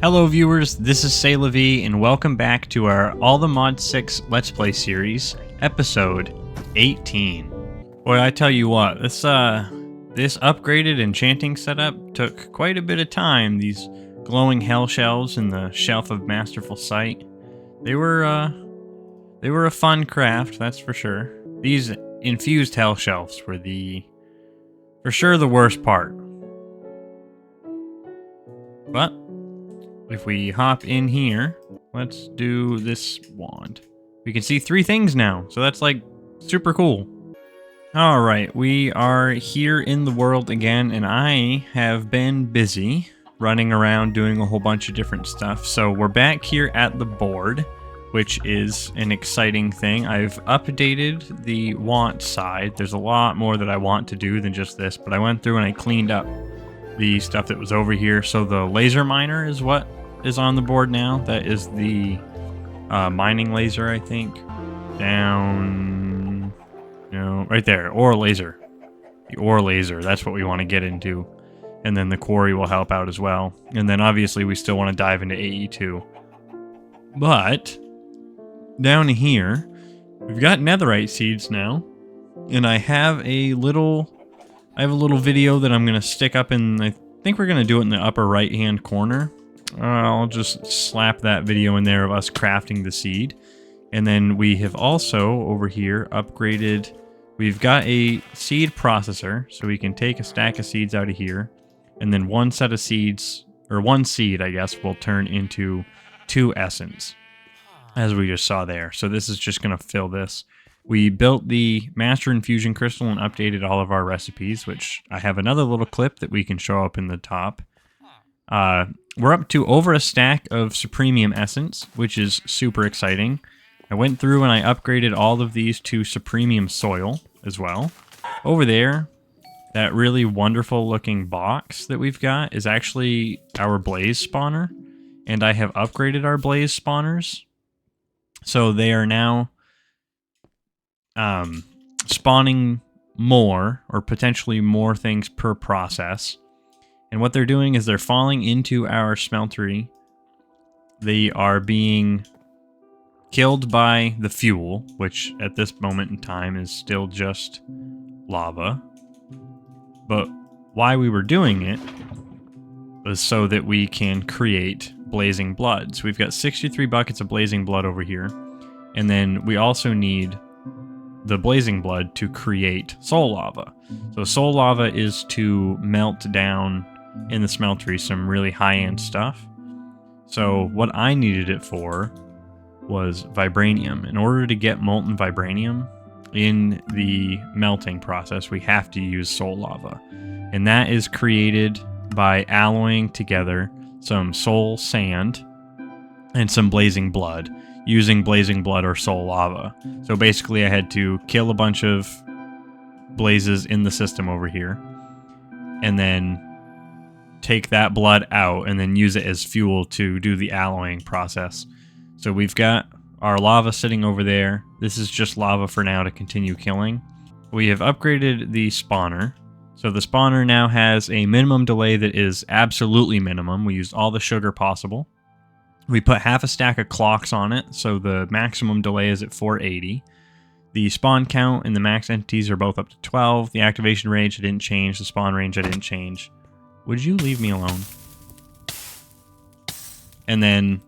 Hello viewers, this is Say-La-Vee and welcome back to our All the Mod 6 Let's Play series, episode 18. Boy, I tell you what, this upgraded enchanting setup took quite a bit of time. These glowing hell shells in the Shelf of Masterful Sight, they were a fun craft, that's for sure. These infused hell shelves were for sure the worst part. But if we hop in here, let's do this wand. We can see 3 things now, so that's like super cool. Alright, we are here in the world again, and I have been busy running around doing a whole bunch of different stuff. So we're back here at the board, which is an exciting thing. I've updated the want side. There's a lot more that I want to do than just this, but I went through and I cleaned up the stuff that was over here. So the laser miner is what is on the board now. That is the mining laser, I think. Down, right there. Ore laser. The ore laser, that's what we want to get into. And then the quarry will help out as well. And then obviously we still want to dive into AE2. But down here, we've got netherite seeds now. And I have a little video that I'm going to stick up in, I think we're going to do it in the upper right hand corner. I'll just slap that video in there of us crafting the seed. And then we have also over here upgraded, we've got a seed processor, so we can take a stack of seeds out of here, and then one set of seeds, or one seed I guess, will turn into 2 essence, as we just saw there. So this is just going to fill this. We built the Master Infusion Crystal and updated all of our recipes, which I have another little clip that we can show up in the top. We're up to over a stack of Supremium Essence, which is super exciting. I went through and I upgraded all of these to Supremium Soil as well. Over there, that really wonderful looking box that we've got is actually our Blaze spawner, and I have upgraded our Blaze spawners. So they are now spawning more, or potentially more things per process. And what they're doing is they're falling into our smeltery. They are being killed by the fuel, which at this moment in time is still just lava. But why we were doing it was so that we can create blazing blood. So we've got 63 buckets of blazing blood over here. And then we also need the blazing blood to create soul lava. So soul lava is to melt down in the smeltery some really high-end stuff. So what I needed it for was vibranium. In order to get molten vibranium in the melting process, we have to use soul lava. And that is created by alloying together some soul sand and some blazing blood, using blazing blood or soul lava. So basically I had to kill a bunch of blazes in the system over here, and then take that blood out and then use it as fuel to do the alloying process. So we've got our lava sitting over there. This is just lava for now to continue killing. We have upgraded the spawner. So the spawner now has a minimum delay that is absolutely minimum. We used all the sugar possible. We put half a stack of clocks on it, so the maximum delay is at 480. The spawn count and the max entities are both up to 12. The activation range I didn't change. The spawn range I didn't change. Would you leave me alone? And then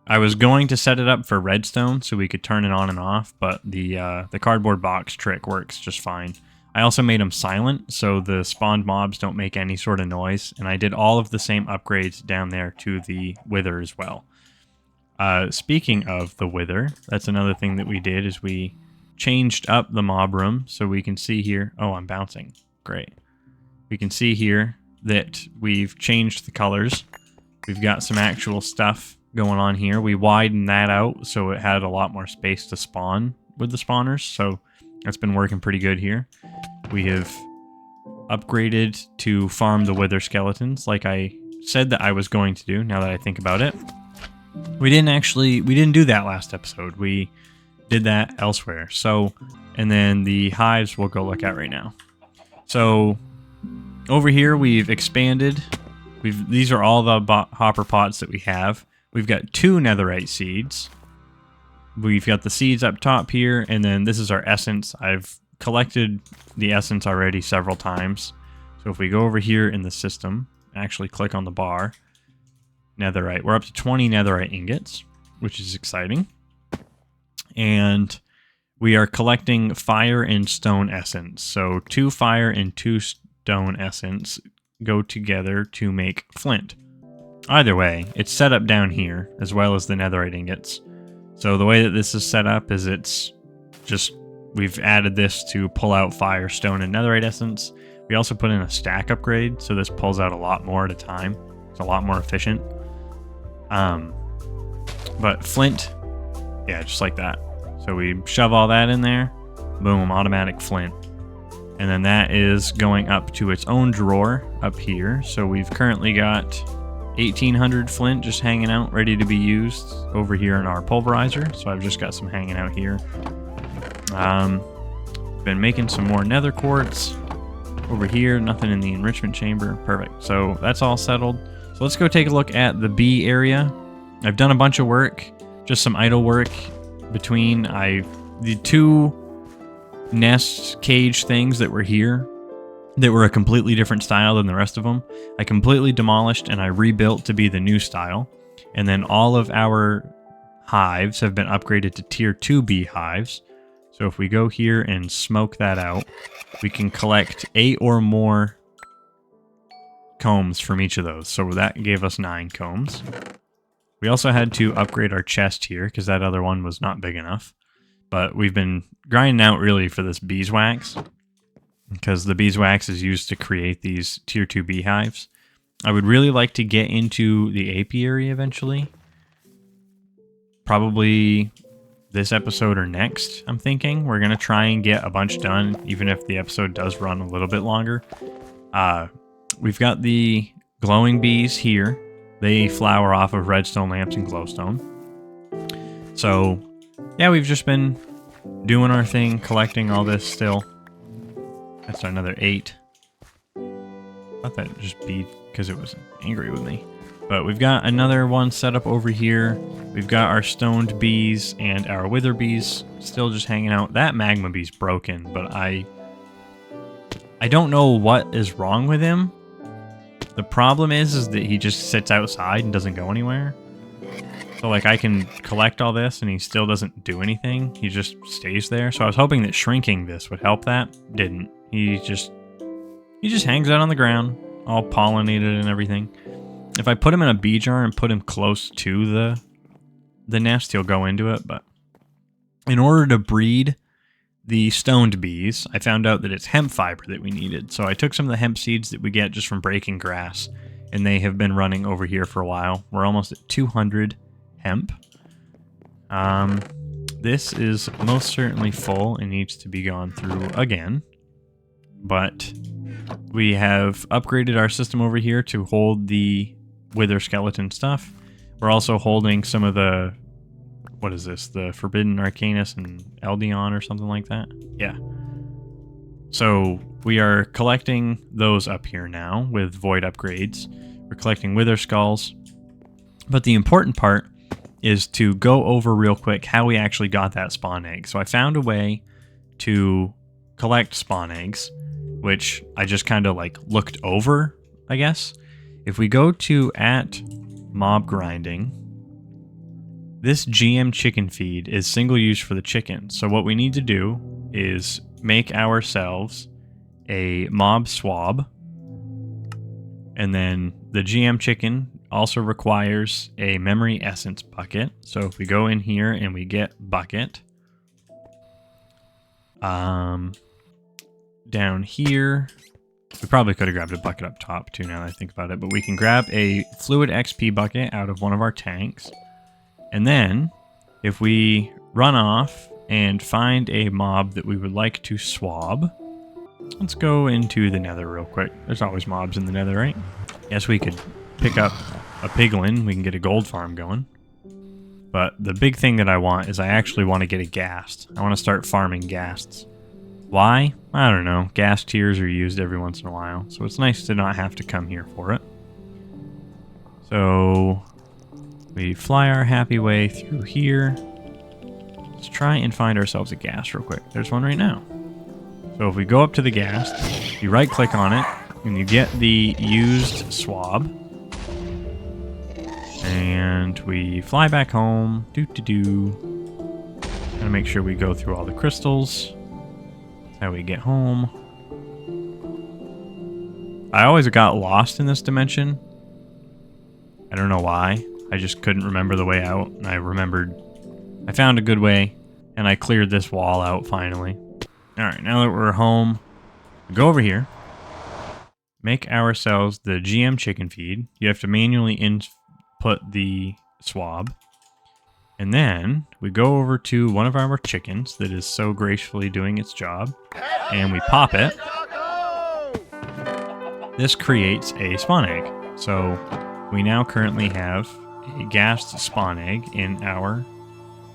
I was going to set it up for redstone so we could turn it on and off, but the cardboard box trick works just fine. I also made them silent so the spawned mobs don't make any sort of noise, and I did all of the same upgrades down there to the wither as well. Speaking of the wither, that's another thing that we did, is we changed up the mob room so we can see here. Oh, I'm bouncing. Great. We can see here that we've changed the colors. We've got some actual stuff going on here. We widened that out so it had a lot more space to spawn with the spawners, so that's been working pretty good here. We have upgraded to farm the wither skeletons like I said that I was going to do, now that I think about it. We didn't do that last episode. We did that elsewhere. So, and then the hives we'll go look at right now. So over here we've expanded These are all the hopper pots that we have. We've got 2 netherite seeds. We've got the seeds up top here, and then this is our essence. I've collected the essence already several times. So if we go over here in the system, actually click on the bar, netherite. We're up to 20 netherite ingots, which is exciting. And we are collecting fire and stone essence. So 2 fire and 2 stone essence go together to make flint. Either way, it's set up down here, as well as the netherite ingots. So the way that this is set up is it's just, we've added this to pull out fire, stone, and netherite essence. We also put in a stack upgrade, so this pulls out a lot more at a time. It's a lot more efficient. But flint, yeah, just like that. So we shove all that in there, boom, automatic flint. And then that is going up to its own drawer up here. So we've currently got 1800 flint just hanging out, ready to be used over here in our pulverizer. So I've just got some hanging out here. Been making some more nether quartz over here. Nothing in the enrichment chamber. Perfect. So that's all settled. So let's go take a look at the bee area. I've done a bunch of work, just some idle work between the 2 nest cage things that were here that were a completely different style than the rest of them. I completely demolished and I rebuilt to be the new style. And then all of our hives have been upgraded to tier 2 bee hives. So if we go here and smoke that out, we can collect 8 or more combs from each of those. So that gave us 9 combs. We also had to upgrade our chest here because that other one was not big enough. But we've been grinding out really for this beeswax, because the beeswax is used to create these tier 2 beehives. I would really like to get into the apiary eventually. Probably this episode or next, I'm thinking. We're going to try and get a bunch done, even if the episode does run a little bit longer. We've got the glowing bees here. They flower off of redstone lamps and glowstone. So, yeah, we've just been doing our thing, collecting all this still. That's another 8. I thought that'd just be because it was angry with me. But we've got another one set up over here. We've got our stoned bees and our wither bees still just hanging out. That magma bee's broken, but I don't know what is wrong with him. The problem is that he just sits outside and doesn't go anywhere. So like I can collect all this and he still doesn't do anything. He just stays there. So I was hoping that shrinking this would help that. Didn't. He just hangs out on the ground, all pollinated and everything. If I put him in a bee jar and put him close to the nest, he'll go into it. But in order to breed the stoned bees, I found out that it's hemp fiber that we needed. So I took some of the hemp seeds that we get just from breaking grass, and they have been running over here for a while. We're almost at 200 hemp. This is most certainly full and needs to be gone through again. But we have upgraded our system over here to hold the wither skeleton stuff. We're also holding some of the, what is this? The Forbidden Arcanus and Eldion or something like that? Yeah. So we are collecting those up here now with void upgrades. We're collecting wither skulls. But the important part is to go over real quick how we actually got that spawn egg. So I found a way to collect spawn eggs, which I just kind of like looked over, I guess. If we go to @mob grinding, this GM chicken feed is single use for the chicken. So what we need to do is make ourselves a mob swab. And then the GM chicken also requires a memory essence bucket. So if we go in here and we get bucket, down here, we probably could have grabbed a bucket up top too now that I think about it, but we can grab a fluid XP bucket out of one of our tanks. And then if we run off and find a mob that we would like to swab, let's go into the nether real quick. There's always mobs in the nether, right? Yes, we could pick up a piglin. We can get a gold farm going. But the big thing that I want is I actually want to get a ghast. I want to start farming ghasts. Why? I don't know. Ghast tiers are used every once in a while, so it's nice to not have to come here for it. So we fly our happy way through here. Let's try and find ourselves a gas real quick. There's one right now. So if we go up to the gas, you right click on it, and you get the used swab. And we fly back home. Gotta make sure we go through all the crystals. That's how we get home. I always got lost in this dimension. I don't know why. I just couldn't remember the way out. And I found a good way, and I cleared this wall out finally. Alright, now that we're home, we go over here. Make ourselves the GM chicken feed. You have to manually input the swab. And then we go over to one of our chickens that is so gracefully doing its job. And we pop it. This creates a spawn egg. So we now currently have a gassed spawn egg in our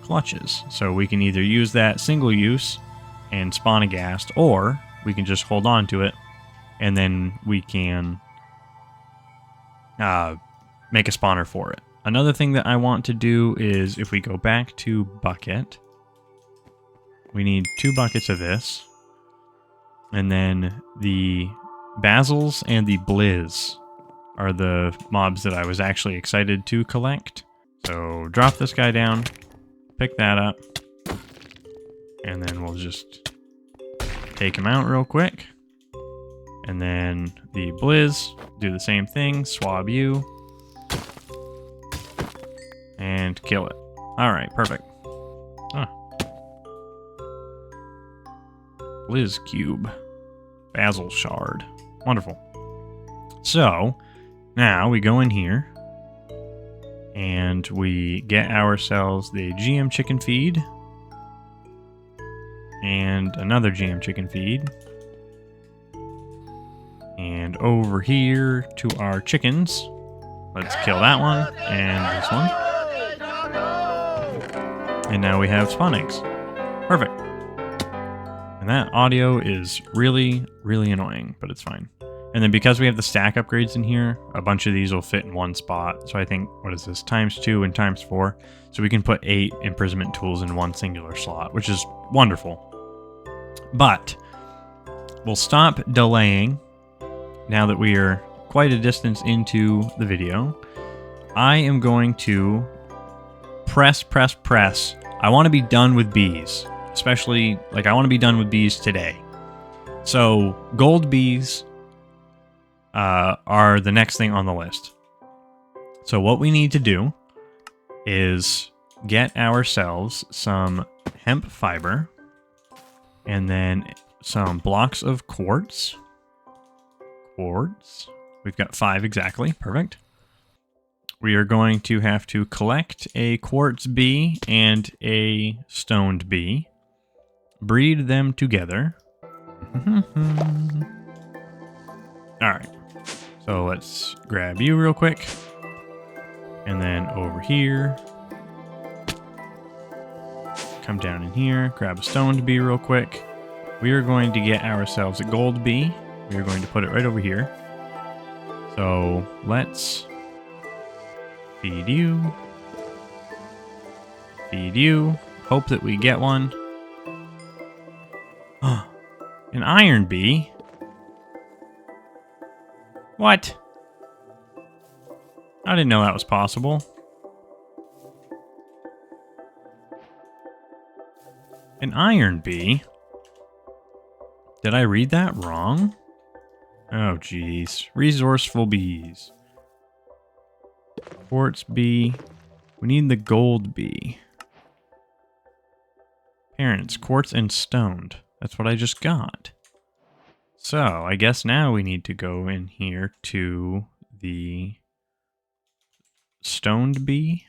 clutches. So we can either use that single use and spawn a ghast, or we can just hold on to it and then we can make a spawner for it. Another thing that I want to do is if we go back to bucket, we need 2 buckets of this, and then the basils and the blizz are the mobs that I was actually excited to collect. So drop this guy down, pick that up, and then we'll just take him out real quick. And then the blizz, do the same thing, swab you, and kill it. Alright, perfect. Blizz cube. Basil shard. Wonderful. So, now we go in here, and we get ourselves the GM chicken feed, and another GM chicken feed. And over here to our chickens. Let's kill that one and this one. And now we have spawn eggs. Perfect. And that audio is really, really annoying, but it's fine. And then because we have the stack upgrades in here, a bunch of these will fit in one spot. So I think, what is this, ×2 and ×4. So we can put 8 imprisonment tools in one singular slot, which is wonderful. But we'll stop delaying now that we are quite a distance into the video. I am going to press. I want to be done with bees. Especially, I want to be done with bees today. So, gold bees are the next thing on the list. So what we need to do is get ourselves some hemp fiber, and then some blocks of quartz. We've got 5 exactly. Perfect. We are going to have to collect a quartz bee and a stoned bee. Breed them together. Alright. So let's grab you real quick. And then over here. Come down in here. Grab a stoned bee real quick. We are going to get ourselves a gold bee. We are going to put it right over here. So let's feed you. Feed you. Hope that we get one. An iron bee? What? I didn't know that was possible. An iron bee? Did I read that wrong? Oh, jeez. Resourceful bees. Quartz bee. We need the gold bee. Parents, quartz and stoned. That's what I just got. So, I guess now we need to go in here to the stoned bee.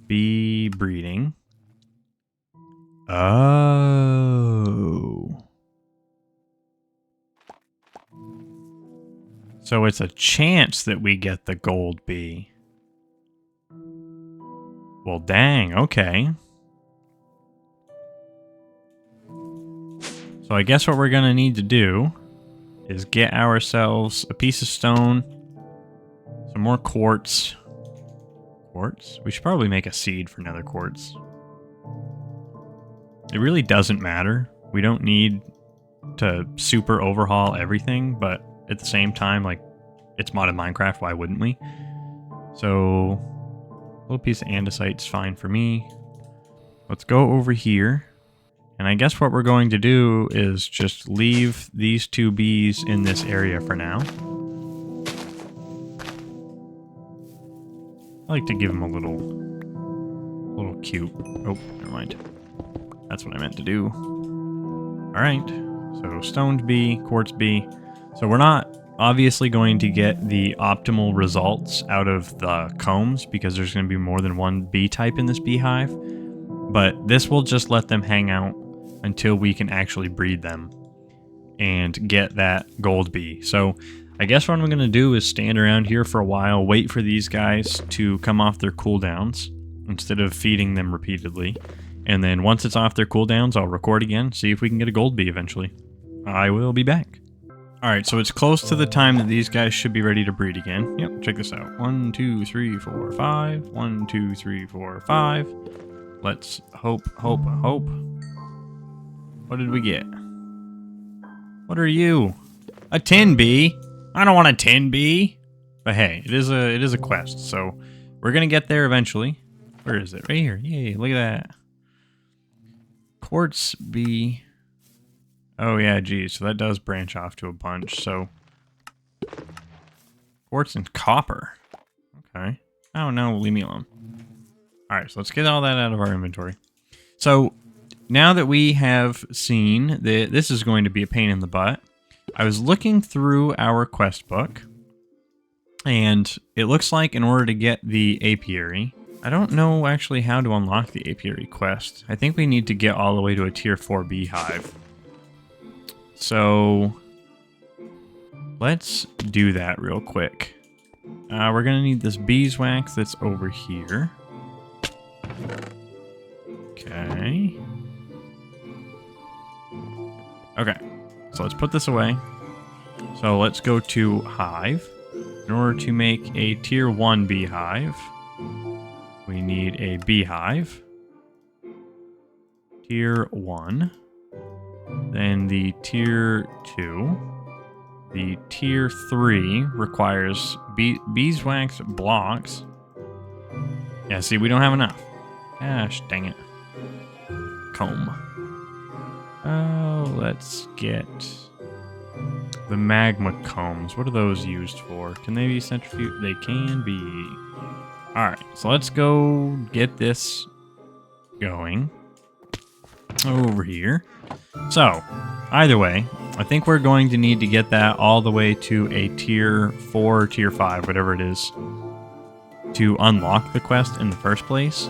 Bee breeding. Oh. So it's a chance that we get the gold bee. Well, dang, okay. So I guess what we're going to need to do is get ourselves a piece of stone, some Some more quartz. Quartz? We should probably make a seed for nether quartz. It really doesn't matter. We don't need to super overhaul everything, but at the same time, like, it's modded Minecraft, why wouldn't we? So, a little piece of andesite's fine for me. Let's go over here. And I guess what we're going to do is just leave these two bees in this area for now. I like to give them a little cute. Oh, never mind. That's what I meant to do. All right. So stoned bee, quartz bee. So we're not obviously going to get the optimal results out of the combs because there's going to be more than one bee type in this beehive. But this will just let them hang out until we can actually breed them and get that gold bee. So I guess what I'm going to do is stand around here for a while, wait for these guys to come off their cooldowns instead of feeding them repeatedly. And then once it's off their cooldowns, I'll record again, see if we can get a gold bee eventually. I will be back. Alright, so it's close to the time that these guys should be ready to breed again. Yep, check this out. 1, 2, 3, 4, 5. 1, 2, 3, 4, 5. Let's hope. What did we get? What are you? A tin bee? I don't want a tin bee. But hey, it is a quest, so we're gonna get there eventually. Where is it? Right here. Yay, look at that. Quartz bee. Oh yeah, geez, so that does branch off to a bunch, so quartz and copper. Okay. Oh no, leave me alone. Alright, so let's get all that out of our inventory. So now that we have seen that this is going to be a pain in the butt, I was looking through our quest book, and it looks like in order to get the apiary, I don't know actually how to unlock the apiary quest. I think we need to get all the way to a tier 4 beehive. So let's do that real quick. We're going to need this beeswax that's over here. Okay. Okay, so let's put this away. So let's go to hive. In order to make a tier 1 beehive, we need a beehive. Tier 1. Then the tier 2. The tier 3 requires beeswax blocks. Yeah, see, we don't have enough. Gosh, dang it. Comb. Oh, let's get the magma combs. What are those used for? Can they be centrifuged? They can be. Alright, so let's go get this going over here. So, either way, I think we're going to need to get that all the way to a tier 4, tier 5, whatever it is, to unlock the quest in the first place.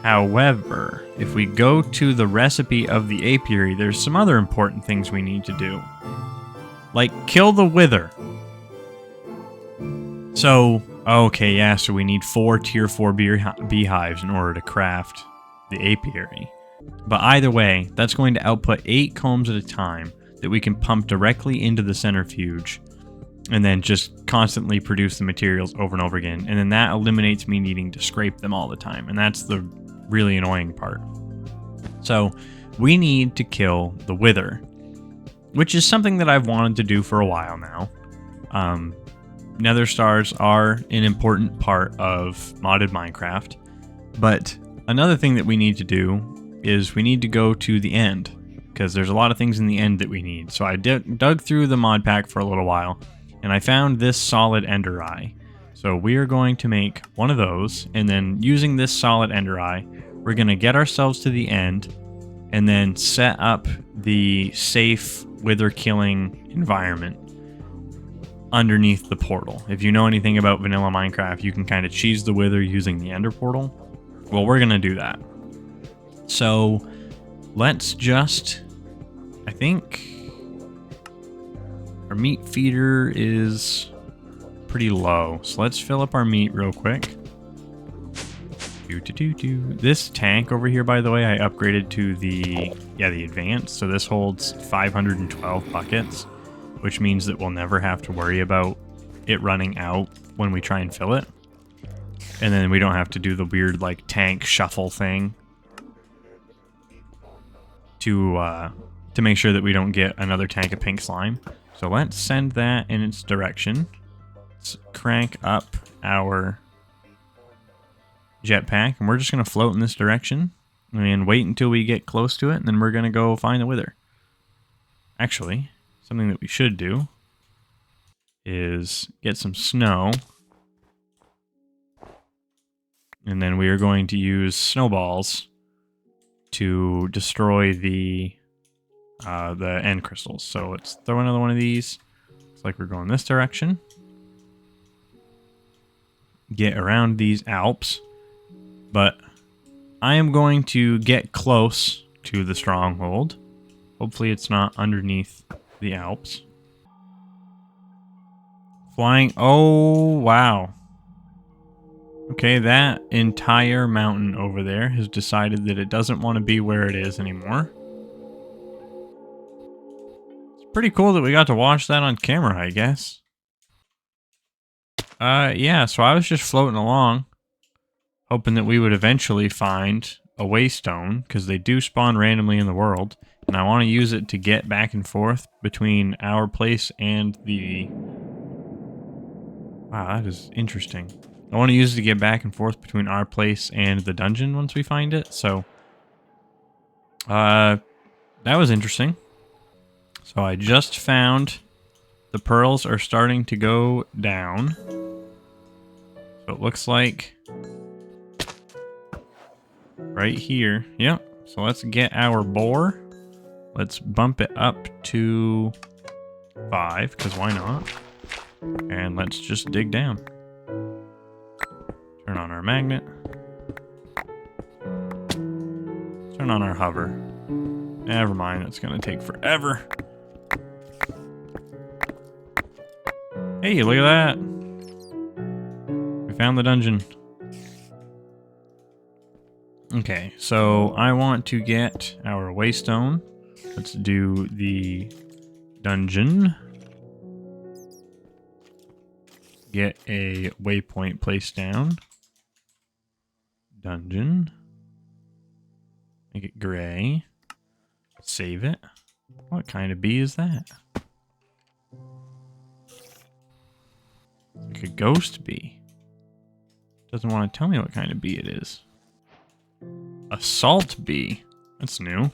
However, if we go to the recipe of the apiary, there's some other important things we need to do. Like, kill the wither. So, okay, yeah, so we need 4 tier 4 beehives in order to craft the apiary. But either way, that's going to output 8 combs at a time that we can pump directly into the centrifuge and then just constantly produce the materials over and over again. And then that eliminates me needing to scrape them all the time. And that's the really annoying part. So we need to kill the wither, which is something that I've wanted to do for a while now. Nether stars are an important part of modded Minecraft, but another thing that we need to do is we need to go to the end, because there's a lot of things in the end that we need. So I dug through the mod pack for a little while, and I found this solid ender eye. So we are going to make one of those, and then using this solid ender eye, we're going to get ourselves to the end, and then set up the safe wither killing environment underneath the portal. If you know anything about vanilla Minecraft, you can kind of cheese the wither using the ender portal. Well, we're going to do that. So let's just, I think our meat feeder is pretty low. So let's fill up our meat real quick. This tank over here, by the way, I upgraded to the advanced. So this holds 512 buckets, which means that we'll never have to worry about it running out when we try and fill it. And then we don't have to do the weird like tank shuffle thing to make sure that we don't get another tank of pink slime. So let's send that in its direction. Let's crank up our jetpack, and we're just going to float in this direction and wait until we get close to it, and then we're going to go find the wither. Actually, something that we should do is get some snow, and then we are going to use snowballs to destroy the end crystals. So let's throw another one of these. Looks like we're going this direction. Get around these Alps, but I am going to get close to the stronghold. Hopefully it's not underneath the Alps. Flying. Oh, wow. Okay, that entire mountain over there has decided that it doesn't want to be where it is anymore. It's pretty cool that we got to watch that on camera, I guess. Yeah, so I was just floating along, hoping that we would eventually find a waystone, because they do spawn randomly in the world, and I want to use it to get back and forth between our place and the... Wow, that is interesting. I want to use it to get back and forth between our place and the dungeon once we find it, so... that was interesting. So I just found the pearls are starting to go down. So it looks like right here. Yep. So let's get our boar. Let's bump it up to 5, because why not? And let's just dig down. Turn on our magnet. Turn on our hover. Never mind, that's gonna take forever. Hey, look at that. We found the dungeon. Okay, so I want to get our waystone. Let's do the dungeon. Get a waypoint placed down. Dungeon. Make it gray. Save it. What kind of bee is that? Like a ghost bee. Doesn't want to tell me what kind of bee it is. A salt bee. That's new.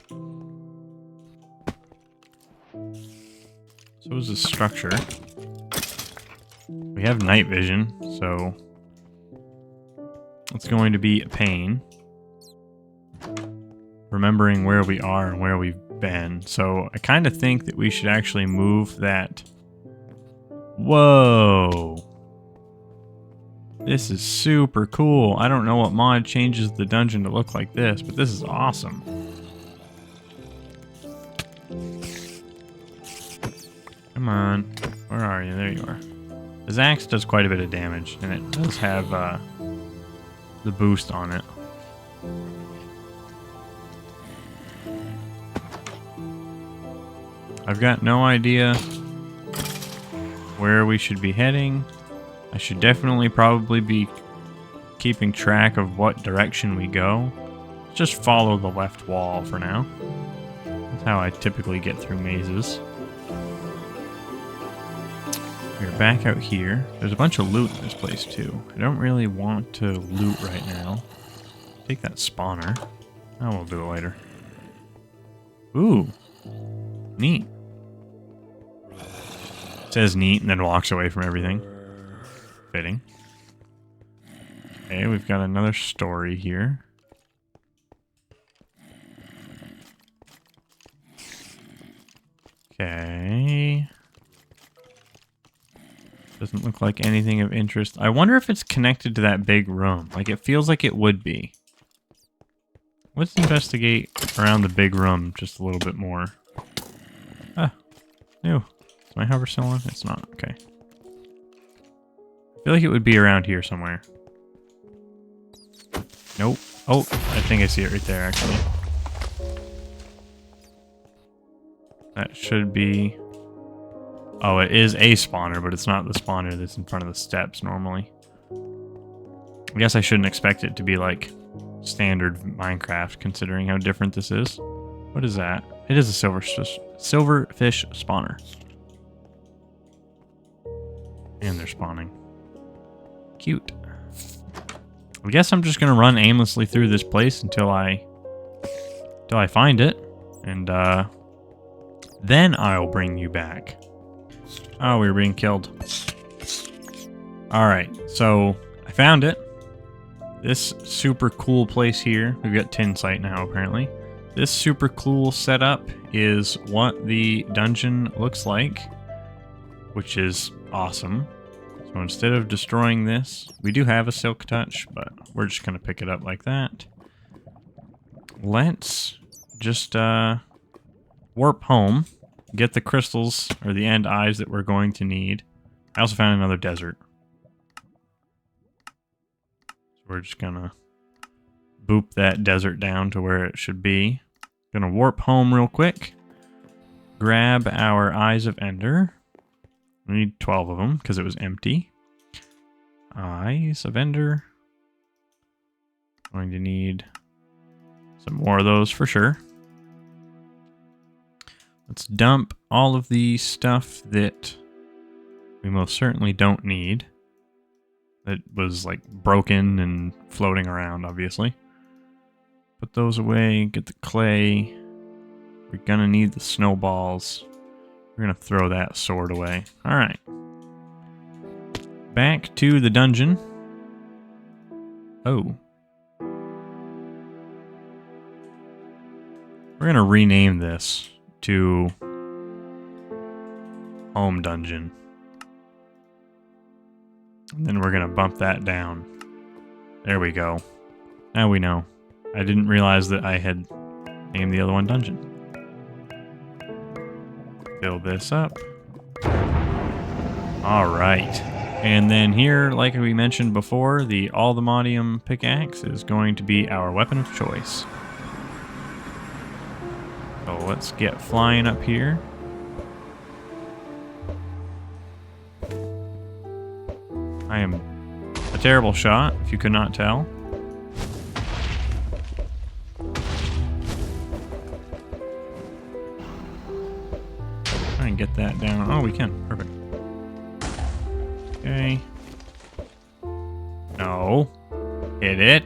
So is this structure. We have night vision, so it's going to be a pain remembering where we are and where we've been. So I kind of think that we should actually move that. Whoa. This is super cool. I don't know what mod changes the dungeon to look like this, but this is awesome. Come on. Where are you? There you are. His axe does quite a bit of damage, and it does have the boost on it. I've got no idea where we should be heading. I should definitely probably be keeping track of what direction we go. Just follow the left wall for now. That's how I typically get through mazes. We're back out here. There's a bunch of loot in this place too. I don't really want to loot right now. Take that spawner. Oh, we'll do it later. Ooh. Neat. Says neat and then walks away from everything. Fitting. Okay, we've got another story here. Okay. Doesn't look like anything of interest. I wonder if it's connected to that big room. Like, it feels like it would be. Let's investigate around the big room just a little bit more. Ah, new. Is my hover still on? It's not. Okay. I feel like it would be around here somewhere. Nope. Oh, I think I see it right there, actually. That should be Oh, it is a spawner, but it's not the spawner that's in front of the steps normally. I guess I shouldn't expect it to be like standard Minecraft, considering how different this is. What is that? It is a silverfish spawner. And they're spawning. Cute. I guess I'm just gonna run aimlessly through this place until I find it, and then I'll bring you back. Oh, we were being killed. All right, so I found it. This super cool place here. We've got tin sight now, apparently. This super cool setup is what the dungeon looks like, which is awesome. So instead of destroying this, we do have a silk touch, but we're just going to pick it up like that. Let's just warp home, get the crystals, or the end eyes that we're going to need. I also found another desert. So we're just going to boop that desert down to where it should be. Gonna warp home real quick. Grab our Eyes of Ender. We need 12 of them because it was empty. Eyes of Ender. Going to need some more of those for sure. Let's dump all of the stuff that we most certainly don't need. That was like broken and floating around, obviously. Put those away, get the clay. We're gonna need the snowballs. We're gonna throw that sword away. Alright. Back to the dungeon. Oh. We're gonna rename this to Home Dungeon. And then we're gonna bump that down. There we go. Now we know. I didn't realize that I had named the other one Dungeon. Fill this up. Alright. And then here, like we mentioned before, the Aldemodium pickaxe is going to be our weapon of choice. So let's get flying up here. I am a terrible shot, if you could not tell. Try and get that down. Oh, we can. Perfect. Okay. No. Hit it.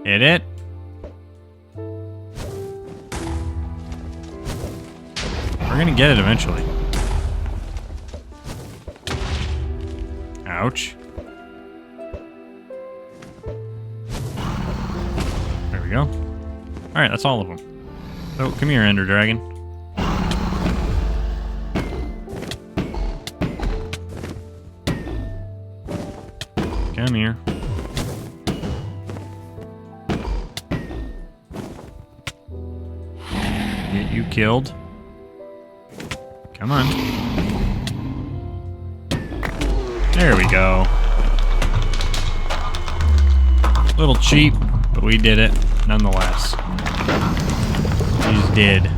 Hit it. We're gonna get it eventually. Ouch. There we go. Alright, that's all of them. So, come here, Ender Dragon. Come here. Get you killed. Come on. There we go. A little cheap, but we did it nonetheless. He's dead.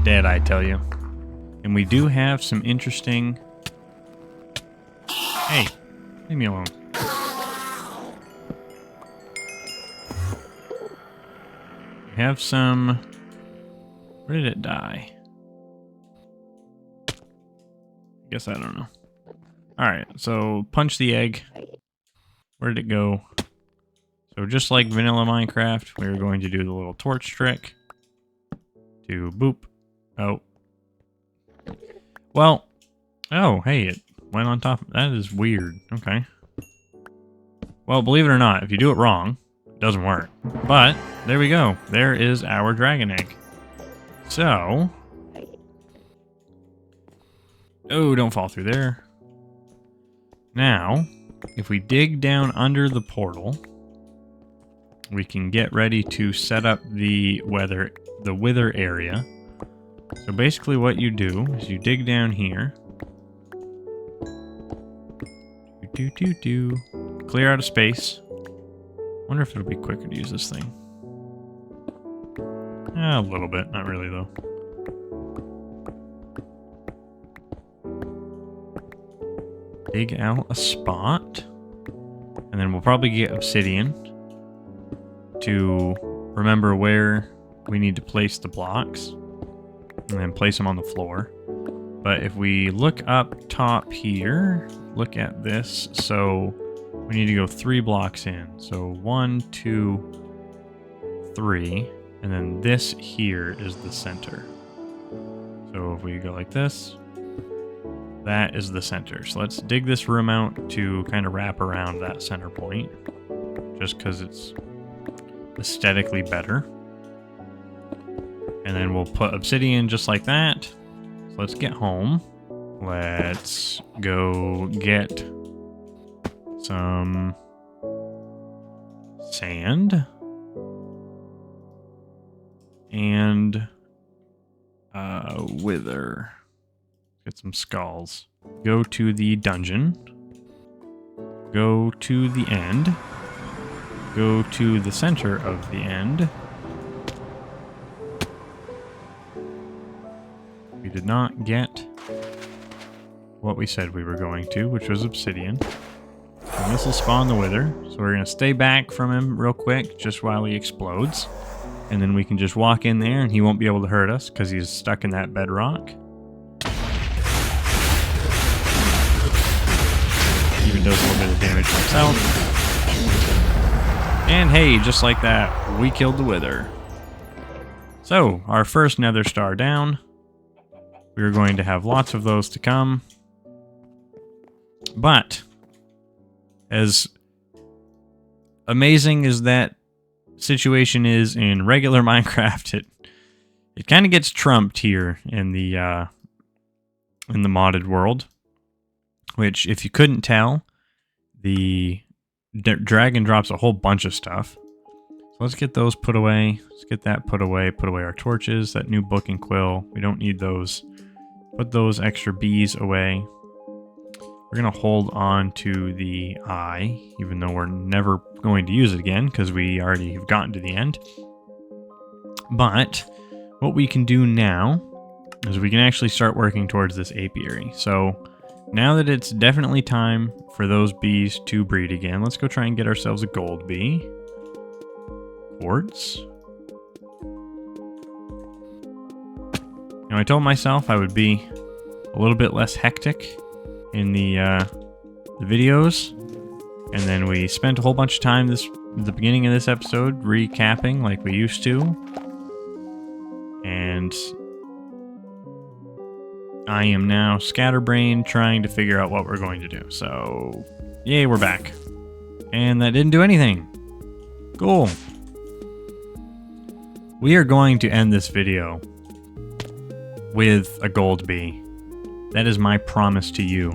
Dead, I tell you. And we do have some interesting... Hey, leave me alone. We have some... Where did it die? I guess I don't know. Alright, so punch the egg. Where did it go? So just like vanilla Minecraft, we're going to do the little torch trick. To boop. Oh. Well. Oh, hey, it went on top. That is weird. Okay. Well, believe it or not, if you do it wrong, it doesn't work. But, there we go. There is our dragon egg. So... Oh, don't fall through there. Now, if we dig down under the portal, we can get ready to set up the wither area. So basically what you do is you dig down here. Clear out a space. Wonder if it'll be quicker to use this thing. A little bit, not really though. dig out a spot. And then we'll probably get obsidian to remember where we need to place the blocks. And then place them on the floor. But if we look up top here, look at this. So we need to go 3 blocks in. So 1, 2, 3. And then this here is the center. So if we go like this, that is the center. So let's dig this room out to kind of wrap around that center point. Just because it's aesthetically better. And then we'll put obsidian just like that. So let's get home. Let's go get some sand. And wither. Get some skulls. Go to the dungeon. Go to the end. Go to the center of the end. We did not get what we said we were going to, which was obsidian. And this will spawn the wither. So we're going to stay back from him real quick, just while he explodes. And then we can just walk in there and he won't be able to hurt us because he's stuck in that bedrock. Even does a little bit of damage to himself. And hey, just like that, we killed the wither. So, our first nether star down. We're going to have lots of those to come. But, as amazing as that situation is in regular Minecraft, it kind of gets trumped here in the modded world. Which, if you couldn't tell, the dragon drops a whole bunch of stuff. So let's get those put away. Let's get that put away. Put away our torches, that new book and quill. We don't need those. Put those extra bees away. We're going to hold on to the eye, even though we're never going to use it again, because we already have gotten to the end. But what we can do now is we can actually start working towards this apiary. So now that it's definitely time for those bees to breed again, let's go try and get ourselves a gold bee. Quartz. Now I told myself I would be a little bit less hectic in the videos, and then we spent a whole bunch of time at the beginning of this episode recapping like we used to, and I am now scatterbrained trying to figure out what we're going to do. So, yay, we're back. And that didn't do anything. Cool. We are going to end this video with a gold bee. That is my promise to you.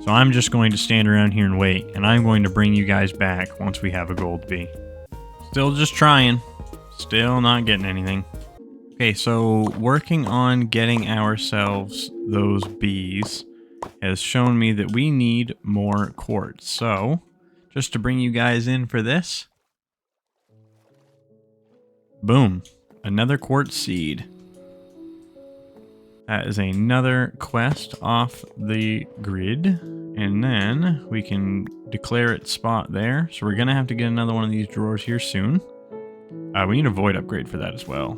So I'm just going to stand around here and wait, and I'm going to bring you guys back once we have a gold bee. Still just trying. Still not getting anything. Okay, so working on getting ourselves those bees has shown me that we need more quartz. So, just to bring you guys in for this. Boom. Another quartz seed. That is another quest off the grid. And then we can declare its spot there. So we're going to have to get another one of these drawers here soon. We need a void upgrade for that as well.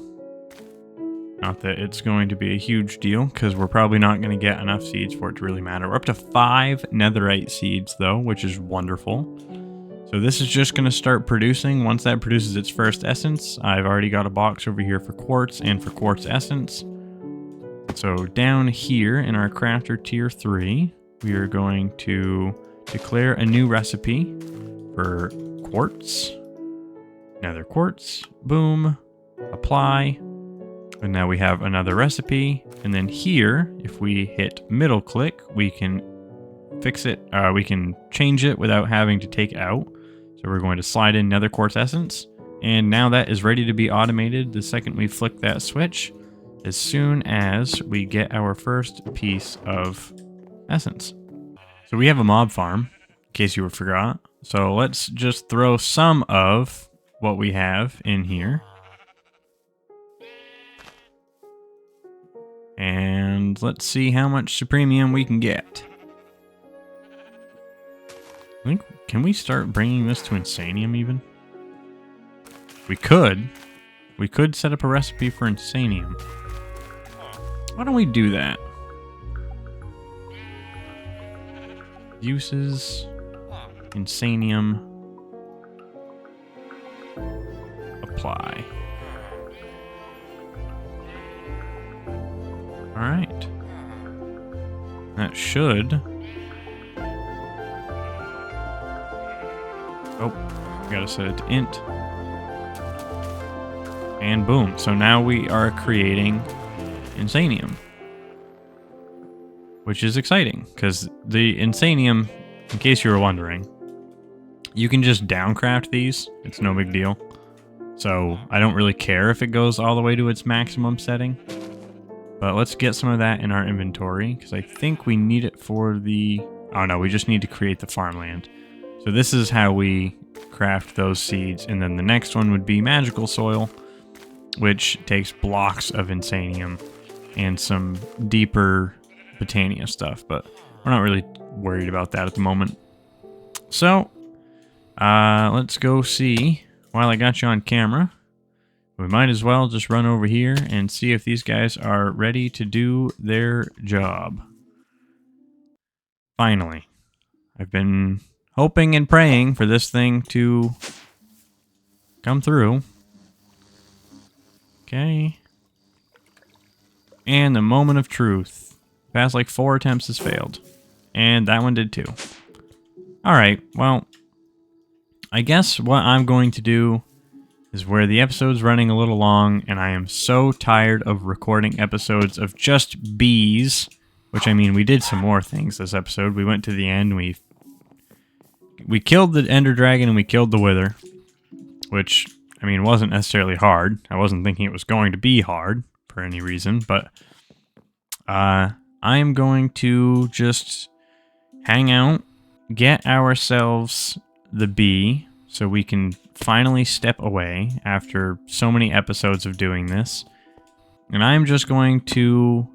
Not that it's going to be a huge deal, because we're probably not going to get enough seeds for it to really matter. We're up to 5 netherite seeds, though, which is wonderful. So this is just going to start producing. Once that produces its first essence, I've already got a box over here for quartz and for quartz essence. So down here in our crafter tier 3, we are going to declare a new recipe for quartz. Nether quartz. Boom. Apply. And now we have another recipe. And then here, if we hit middle click, we can fix it. We can change it without having to take out. So we're going to slide in nether quartz essence. And now that is ready to be automated the second we flick that switch, as soon as we get our first piece of essence. So we have a mob farm, in case you forgot. So let's just throw some of what we have in here. And let's see how much supremium we can get. I think, can we start bringing this to Insanium even? We could. We could set up a recipe for Insanium. Why don't we do that? Uses, Insanium, apply. Alright. That should... Oh, we gotta set it to int. And boom. So now we are creating Insanium. Which is exciting, because the Insanium, in case you were wondering, you can just downcraft these. It's no big deal. So I don't really care if it goes all the way to its maximum setting. But let's get some of that in our inventory, because I think we need it for the... Oh no, we just need to create the farmland. So this is how we craft those seeds, and then the next one would be magical soil, which takes blocks of Insanium and some deeper Botania stuff, but we're not really worried about that at the moment. So, let's go see, while I got you on camera, we might as well just run over here and see if these guys are ready to do their job. Finally. I've been hoping and praying for this thing to come through. Okay. And the moment of truth. Past like 4 attempts has failed. And that one did too. Alright, well, I guess what I'm going to do is where the episode's running a little long, and I am so tired of recording episodes of just bees, which, I mean, we did some more things this episode. We went to the end, we killed the Ender Dragon and we killed the Wither, which, I mean, wasn't necessarily hard. I wasn't thinking it was going to be hard for any reason, but I'm going to just hang out, get ourselves the bee, so we can finally step away after so many episodes of doing this. And I'm just going to,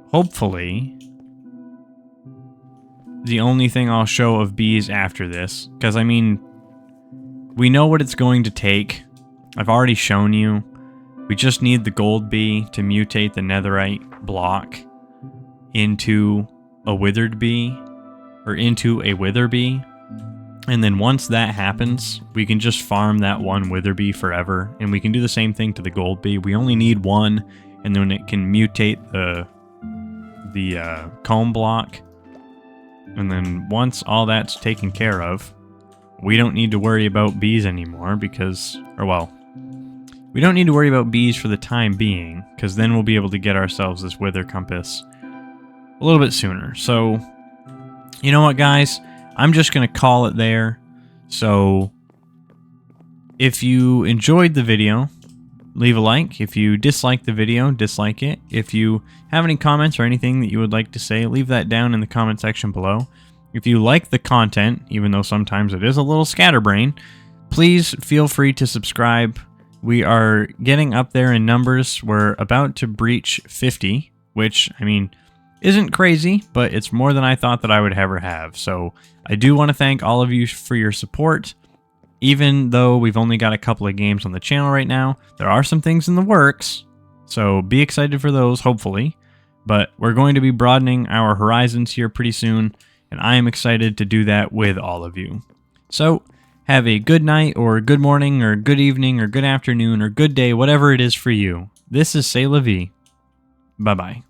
hopefully, the only thing I'll show of bees after this, because I mean, we know what it's going to take. I've already shown you. We just need the gold bee to mutate the netherite block into a withered bee, or into a wither bee. And then once that happens, we can just farm that one wither bee forever, and we can do the same thing to the gold bee. We only need one, and then it can mutate the comb block. And then once all that's taken care of, we don't need to worry about bees anymore because, or well, we don't need to worry about bees for the time being, because then we'll be able to get ourselves this wither compass a little bit sooner. So, you know what, guys? I'm just going to call it there. So, if you enjoyed the video, leave a like. If you disliked the video, dislike it. If you have any comments or anything that you would like to say, leave that down in the comment section below. If you like the content, even though sometimes it is a little scatterbrain, please feel free to subscribe. We are getting up there in numbers. We're about to breach 50, which, I mean, isn't crazy, but it's more than I thought that I would ever have. So I do want to thank all of you for your support. Even though we've only got a couple of games on the channel right now, there are some things in the works. So be excited for those, hopefully. But we're going to be broadening our horizons here pretty soon, and I am excited to do that with all of you. So have a good night, or good morning, or good evening, or good afternoon, or good day, whatever it is for you. This is Say-La-Vee. Bye-bye.